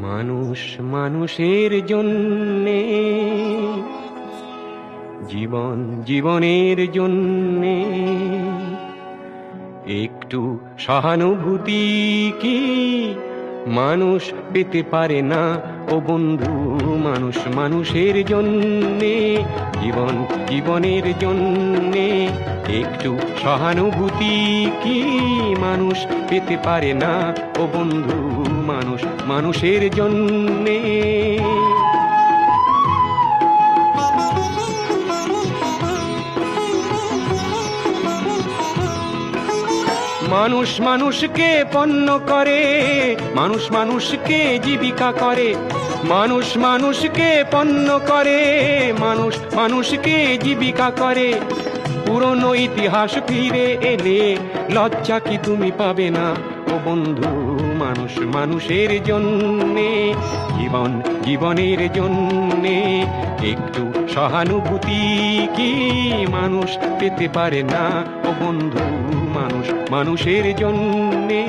মানুষ মানুষের জন্যে, জীবন জীবনের জন্যে একটু সহানুভূতি কি মানুষ পেতে পারে না? ও বন্ধু, মানুষ মানুষের জন্যে, জীবন জীবনের জন্যে একটু সহানুভূতি কি মানুষ পেতে পারে না? ও বন্ধু, মানুষ মানুষের জন্যে। মানুষ মানুষকে পণ্য করে, মানুষ মানুষকে জীবিকা করে, মানুষ মানুষকে পণ্য করে, মানুষ মানুষকে জীবিকা করে। পুরনো ইতিহাস ফিরে এলে লজ্জা কি তুমি পাবে না? ও বন্ধু, মানুষ মানুষের জন্যে, জীবন জীবনের জন্যে একটু সহানুভূতি কি মানুষ পেতে পারে না? ও বন্ধু, মানুষ মানুষের জন্যে।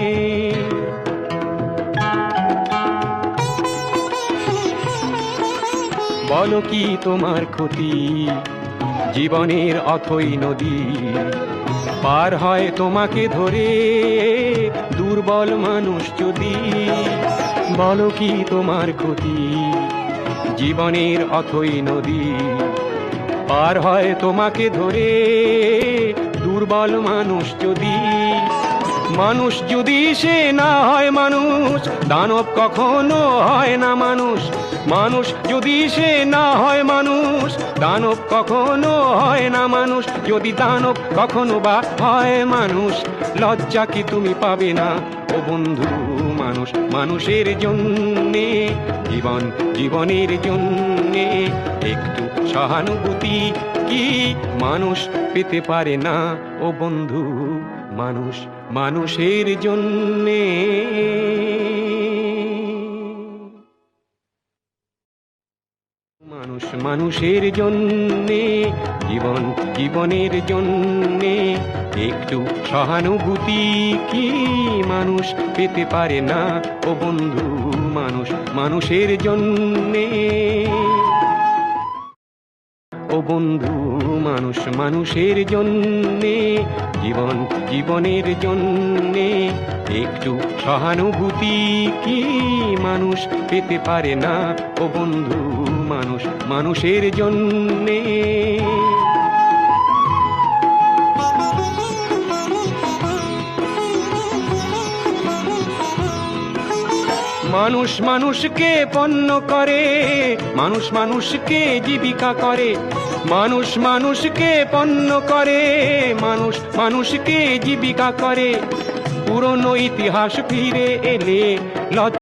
বলো কি তোমার ক্ষতি? জীবনের অথই নদী পার হয় তোমাকে ধরে দুর্বল মানুষ যদি। বলো কি তোমার ক্ষতি? জীবনের অথই নদী পার হয় তোমাকে ধরে দুর্বল মানুষ যদি। মানুষ যদি সে না হয় মানুষ, দানব কখনো হয় না মানুষ। মানুষ যদি সে না হয় মানুষ, দানব কখনো হয় না মানুষ। যদি দানব কখনো বা হয় মানুষ, লজ্জা কি তুমি পাবে না? ও বন্ধু, মানুষ মানুষের জন্যে, জীবন জীবনের জন্যে একটু সহানুভূতি কি মানুষ পেতে পারে না? ও বন্ধু, মানুষ মানুষের জন্যে। মানুষ মানুষের জন্যে, জীবন জীবনের জন্যে একটু সহানুভূতি কি মানুষ পেতে পারে না? ও বন্ধু, মানুষ মানুষের জন্যে। ও বন্ধু, মানুষ মানুষের জন্যে, জীবন জীবনের জন্যে একটু সহানুভূতি কি মানুষ পেতে পারে না? ও বন্ধু, মানুষ মানুষের জন্যে। মানুষ মানুষকে পণ্য করে, মানুষ মানুষকে জীবিকা করে, মানুষ মানুষকে পণ্য করে, মানুষ মানুষকে জীবিকা করে। পুরনো ইতিহাস ফিরে এলে লজ্জা